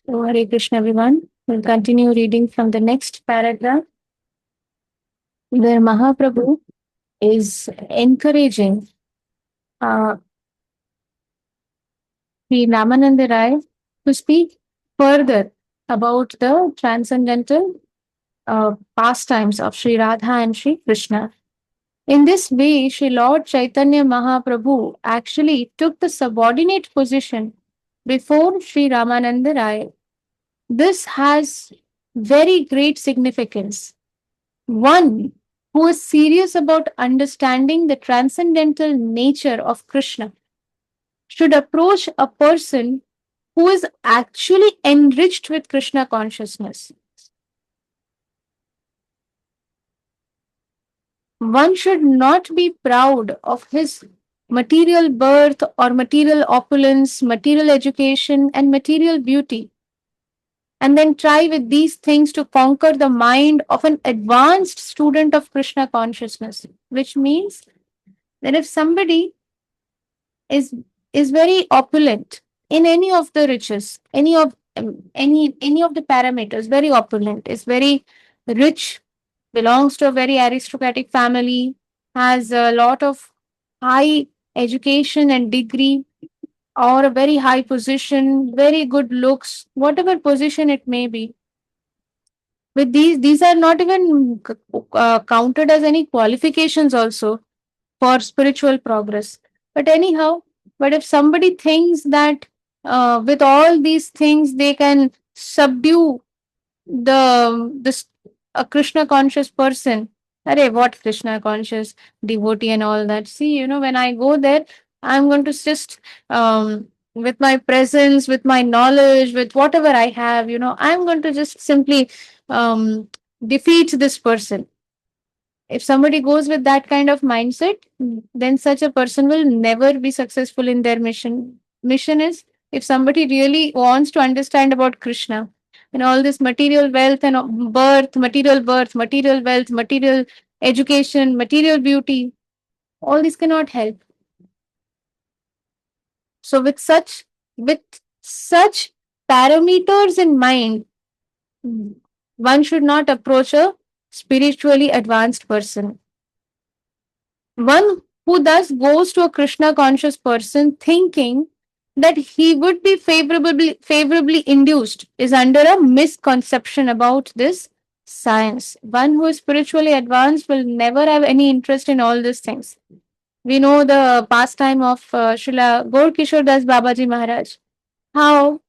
So, Hare Krishna, everyone. We'll continue reading from the next paragraph where Mahaprabhu is encouraging uh, Sri Ramananda Rai to speak further about the transcendental pastimes of Sri Radha and Sri Krishna. In this way, Sri Lord Chaitanya Mahaprabhu actually took the subordinate position before Sri Ramananda Rai. This has very great significance. One who is serious about understanding the transcendental nature of Krishna should approach a person who is actually enriched with Krishna consciousness. One should not be proud of his material birth or material opulence, material education, and material beauty, and then try with these things to conquer the mind of an advanced student of Krishna consciousness, which means that if somebody is very opulent in any of the riches, any of the parameters, very opulent, is very rich, belongs to a very aristocratic family, has a lot of high education and degree, or a very high position, very good looks, whatever position it may be. With these are not even counted as any qualifications also for spiritual progress. But anyhow, but if somebody thinks that with all these things they can subdue this a Krishna conscious person, array what Krishna conscious devotee and all that. See, when I go there, I'm going to just with my presence, with my knowledge, with whatever I have, I'm going to just simply um, defeat this person. If somebody goes with that kind of mindset, then such a person will never be successful in their mission. Mission is, if somebody really wants to understand about Krishna and all this material wealth and birth, material wealth, material education, material beauty, all this cannot help. So with such parameters in mind, one should not approach a spiritually advanced person. One who thus goes to a Krishna conscious person thinking that he would be favorably induced is under a misconception about this science. One who is spiritually advanced will never have any interest in all these things. We know the pastime of Srila Gaur Kishore Das Babaji Maharaj. How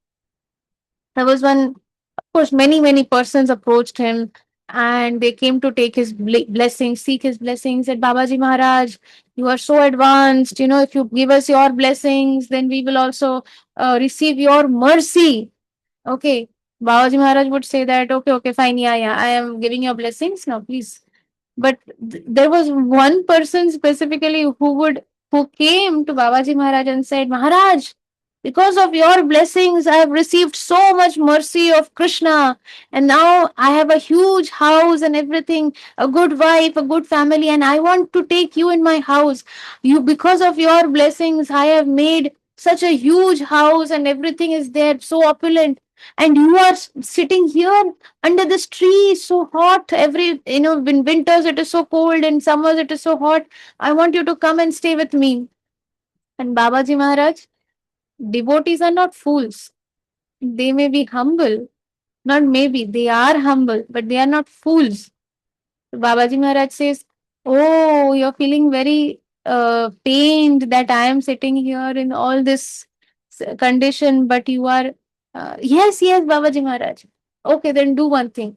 there was one, of course, many persons approached him and they came to take his blessings, seek his blessings. Said, Babaji Maharaj, you are so advanced. If you give us your blessings, then we will also receive your mercy. Okay. Babaji Maharaj would say that, okay, fine, yeah, I am giving your blessings now, please. But there was one person specifically who came to Babaji Maharaj and said, Maharaj, because of your blessings, I have received so much mercy of Krishna, and now I have a huge house and everything, a good wife, a good family, and I want to take you in my house. Because of your blessings, I have made such a huge house, and everything is there, so opulent. And you are sitting here under this tree, so hot. In winters it is so cold, in summers it is so hot. I want you to come and stay with me. And Babaji Maharaj, devotees are not fools. They may be humble, not maybe, they are humble, but they are not fools. Babaji Maharaj says, oh, you're feeling very pained that I am sitting here in all this condition, but you are, yes, Babaji Maharaj. Okay, then do one thing.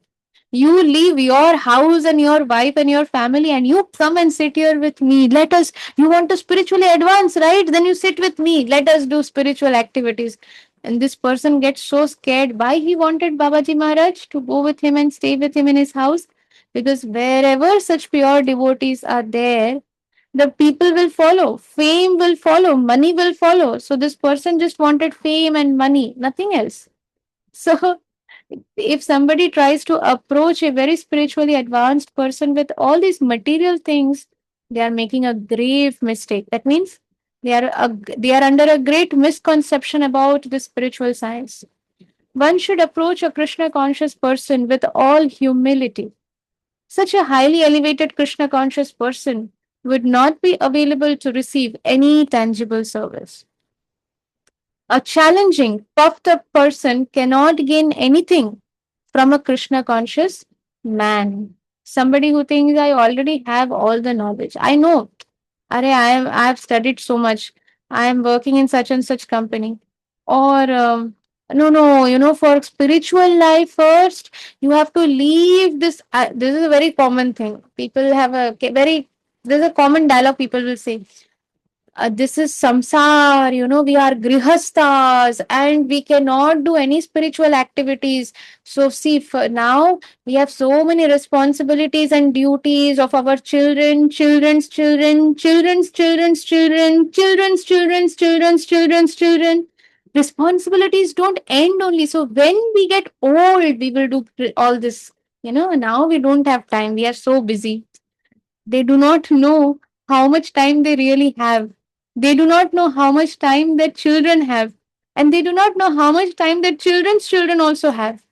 You leave your house and your wife and your family and you come and sit here with me. You want to spiritually advance, right? Then you sit with me. Let us do spiritual activities. And this person gets so scared. Why he wanted Babaji Maharaj to go with him and stay with him in his house? Because wherever such pure devotees are there, the people will follow, fame will follow, money will follow. So this person just wanted fame and money, nothing else. So if somebody tries to approach a very spiritually advanced person with all these material things, they are making a grave mistake. That means they are under a great misconception about the spiritual science. One should approach a Krishna conscious person with all humility. Such a highly elevated Krishna conscious person would not be available to receive any tangible service. A challenging, puffed up person cannot gain anything from a Krishna conscious man. Somebody who thinks I already have all the knowledge. I know. I have studied so much. I am working in such and such company. Or no, for spiritual life first, you have to leave this. This is a very common thing. People have there's a common dialogue people will say, this is samsar, we are grihastas and we cannot do any spiritual activities. So see, for now we have so many responsibilities and duties of our children, children's children, children's children's children, children's children's children's children's children. Responsibilities don't end only. So when we get old, we will do all this. Now we don't have time. We are so busy. They do not know how much time they really have. They do not know how much time their children have. And they do not know how much time their children's children also have.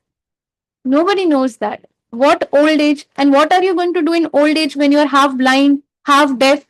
Nobody knows that. What old age and what are you going to do in old age when you are half blind, half deaf,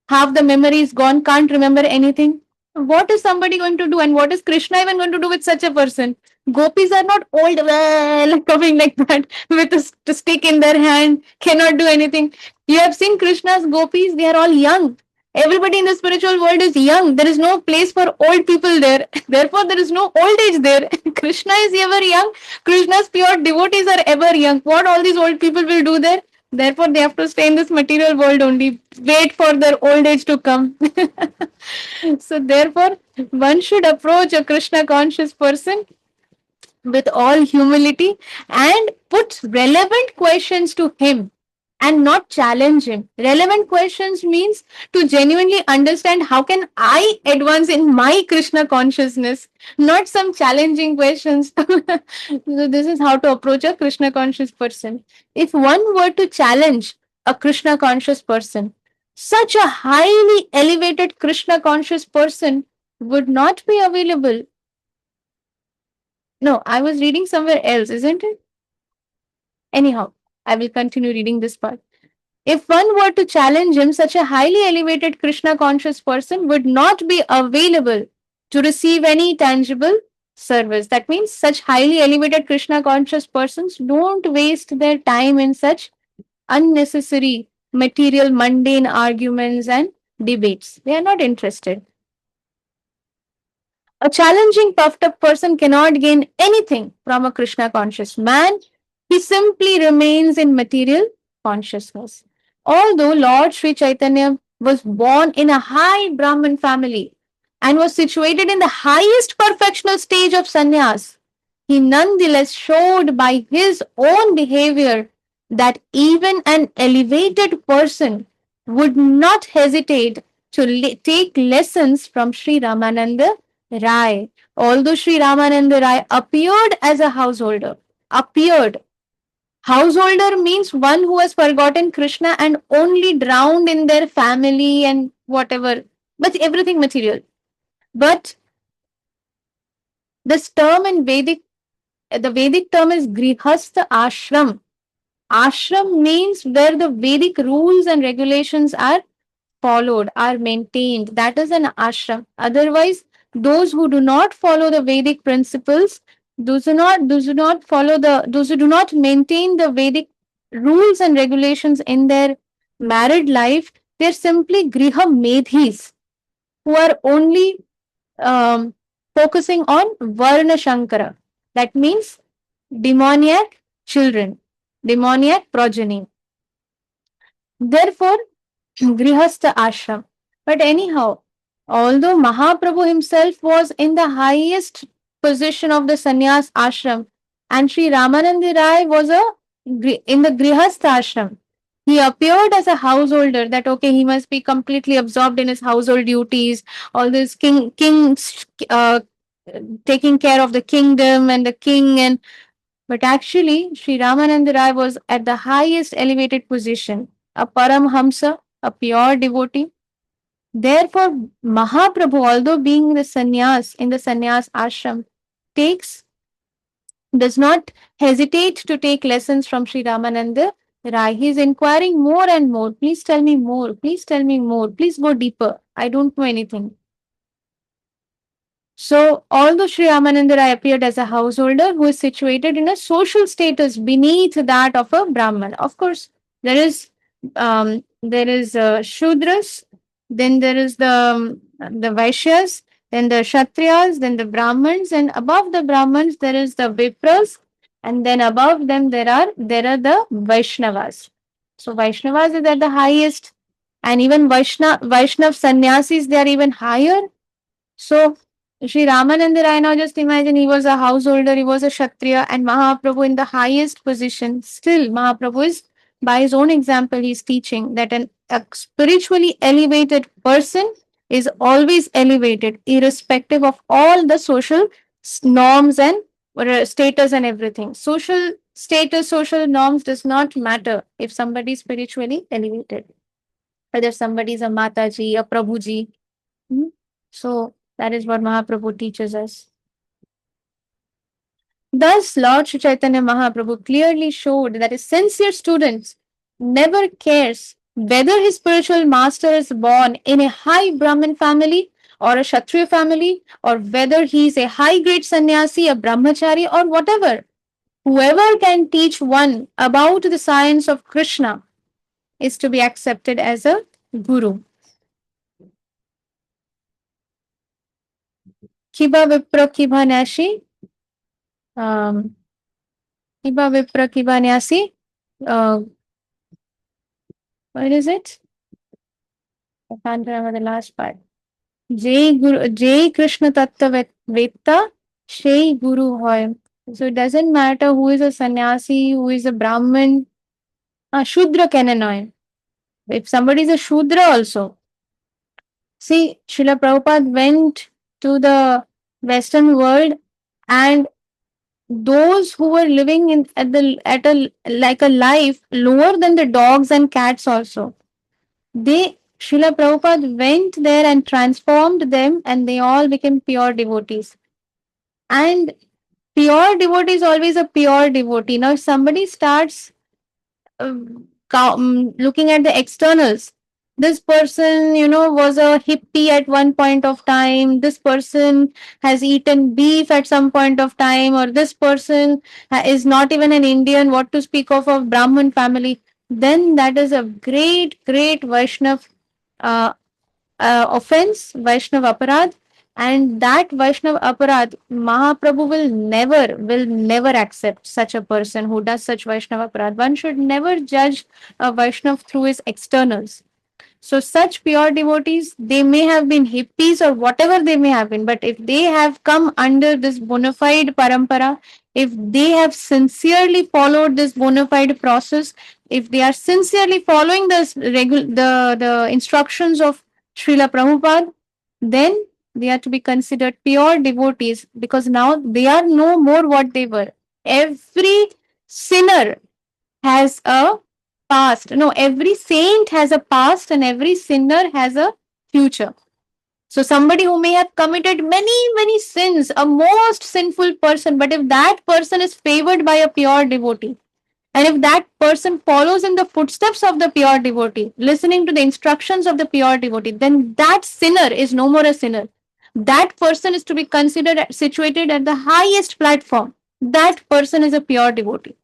half the memory is gone, can't remember anything? What is somebody going to do? And what is Krishna even going to do with such a person? Gopis are not old, well, coming like that with a stick in their hand, cannot do anything. You have seen Krishna's gopis, they are all young. Everybody in the spiritual world is young. There is no place for old people there. Therefore, there is no old age there. Krishna is ever young. Krishna's pure devotees are ever young. What all these old people will do there? Therefore, they have to stay in this material world only, wait for their old age to come. So, therefore, one should approach a Krishna conscious person with all humility and put relevant questions to him and not challenge him. Relevant questions means to genuinely understand how can I advance in my Krishna consciousness, not some challenging questions. So this is how to approach a Krishna conscious person. If one were to challenge a Krishna conscious person, such a highly elevated Krishna conscious person would not be available. No, I was reading somewhere else, isn't it? Anyhow, I will continue reading this part. If one were to challenge him, such a highly elevated Krishna conscious person would not be available to receive any tangible service. That means such highly elevated Krishna conscious persons don't waste their time in such unnecessary material mundane arguments and debates. They are not interested. A challenging, puffed up person cannot gain anything from a Krishna conscious man. He simply remains in material consciousness. Although Lord Sri Chaitanya was born in a high Brahmin family and was situated in the highest perfectional stage of sannyas, he nonetheless showed by his own behavior that even an elevated person would not hesitate to take lessons from Sri Ramananda Rai. Although Sri Ramananda Rai appeared as a householder, appeared. Householder means one who has forgotten Krishna and only drowned in their family and whatever, but everything material. But this term in Vedic, the Vedic term is Grihastha Ashram. Ashram means where the Vedic rules and regulations are followed, are maintained. That is an ashram. Otherwise, those who do not follow the Vedic principles, those who do not maintain the Vedic rules and regulations in their married life, they're simply griha medhis who are only um, focusing on Varna Shankara. That means demoniac children, demoniac progeny. Therefore, Grihastha ashram. But anyhow, although Mahaprabhu himself was in the highest position of the sannyas ashram, and Sri Ramananda Rai was in the Grihastha ashram, he appeared as a householder. That okay, he must be completely absorbed in his household duties, all this king's taking care of the kingdom and the king and but actually, Sri Ramananda Rai was at the highest elevated position, a Paramhamsa, a pure devotee. Therefore, Mahaprabhu, although being the sannyas in the sannyas ashram, takes does not hesitate to take lessons from Sri Ramananda Rai. He is inquiring more and more. Please tell me more. Please tell me more. Please go deeper. I don't know anything. So, although Sri Ramananda Rai appeared as a householder who is situated in a social status beneath that of a Brahman, of course, there is Shudras, then there is the Vaishyas, then the Kshatriyas, then the Brahmins, and above the Brahmins there is the Vipras, and then above them there are the Vaishnavas. So Vaishnavas is at the highest, and even Vaishnav sannyasis they are even higher. So Sri Ramananda Rai, now just imagine he was a householder, he was a Kshatriya, and Mahaprabhu in the highest position. Still, Mahaprabhu is, by his own example, he's teaching that a spiritually elevated person is always elevated, irrespective of all the social norms and status and everything. Social status, social norms does not matter if somebody is spiritually elevated. Whether somebody is a Mataji, a Prabhuji. Hmm? So that is what Mahaprabhu teaches us. Thus, Lord Sri Chaitanya Mahaprabhu clearly showed that a sincere student never cares whether his spiritual master is born in a high Brahmin family or a Kshatriya family, or whether he is a high grade sannyasi, a brahmachari, or whatever. Whoever can teach one about the science of Krishna is to be accepted as a guru. Kiba Vipra Kiba Nashi. Kiba Vipra Kiba Nyasi. What is it? I can't remember the last part. Jai Krishna Tattva Vetta Shei Guru Hoy. So it doesn't matter who is a sannyasi, who is a Brahmin, Shudra can annoy. If somebody is a Shudra also. See, Srila Prabhupada went to the Western world, and those who were living in at a like a life lower than the dogs and cats also, they Srila Prabhupada went there and transformed them, and they all became pure devotees. And pure devotee is always a pure devotee. Now, if somebody starts looking at the externals, this person, was a hippie at one point of time. This person has eaten beef at some point of time, or this person is not even an Indian. What to speak of Brahmin family? Then that is a great, great Vaishnav uh, offense, Vaishnav aparad, and that Vaishnav aparad, Mahaprabhu will never accept such a person who does such Vaishnav aparad. One should never judge a Vaishnav through his externals. So such pure devotees, they may have been hippies or whatever they may have been, but if they have come under this bona fide parampara, if they have sincerely followed this bona fide process, if they are sincerely following the instructions of Srila Prabhupada, then they are to be considered pure devotees, because now they are no more what they were. Every sinner has a past. No, every saint has a past and every sinner has a future. So somebody who may have committed many, many sins, a most sinful person, but if that person is favored by a pure devotee, and if that person follows in the footsteps of the pure devotee, listening to the instructions of the pure devotee, then that sinner is no more a sinner. That person is to be considered situated at the highest platform. That person is a pure devotee.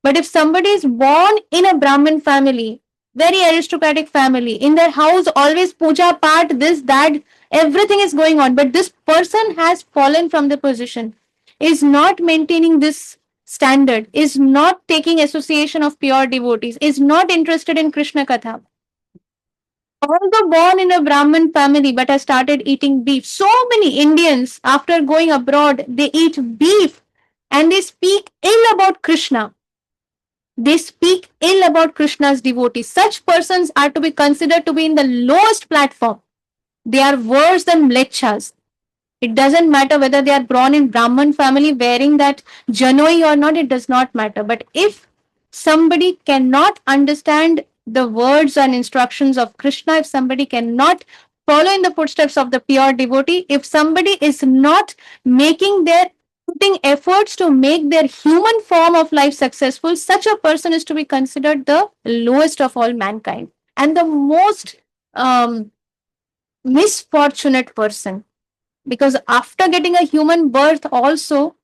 But if somebody is born in a Brahmin family, very aristocratic family, in their house always puja part, this, that, everything is going on, but this person has fallen from the position, is not maintaining this standard, is not taking association of pure devotees, is not interested in Krishna Katha. Although born in a Brahmin family but has started eating beef. So many Indians, after going abroad, they eat beef and they speak ill about Krishna. They speak ill about Krishna's devotees. Such persons are to be considered to be in the lowest platform. They are worse than mlechas. It doesn't matter whether they are born in Brahman family wearing that janoi or not, it does not matter. But if somebody cannot understand the words and instructions of Krishna, if somebody cannot follow in the footsteps of the pure devotee, if somebody is not making their putting efforts to make their human form of life successful, such a person is to be considered the lowest of all mankind and the most um, misfortunate person. Because after getting a human birth, also,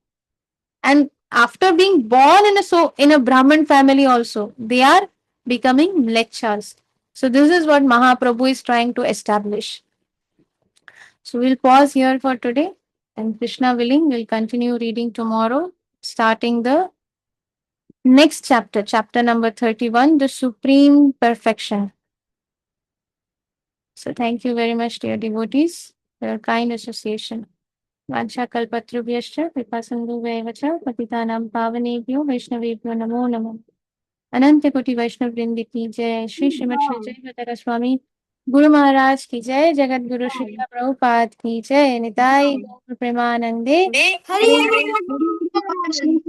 and after being born in a Brahmin family, also, they are becoming mlechas. So, this is what Mahaprabhu is trying to establish. So, we'll pause here for today, and Krishna willing, we'll continue reading tomorrow, starting the next chapter, chapter number 31, the Supreme Perfection. So, thank you very much, dear devotees, for your kind association. वाञ्छाकल्पतरुभ्यश्च कृपासिन्धुभ्येव च पतितानां पावनेभ्यो वैष्णवेभ्यो नमो नमः। अनंत कोटि वैष्णव वृंद की जय। श्री श्रीमद श्री जय स्वामी गुरु महाराज की जय। जगत गुरु श्री प्रभुपाद की जय। निताई गौर प्रेमानंदे। हरि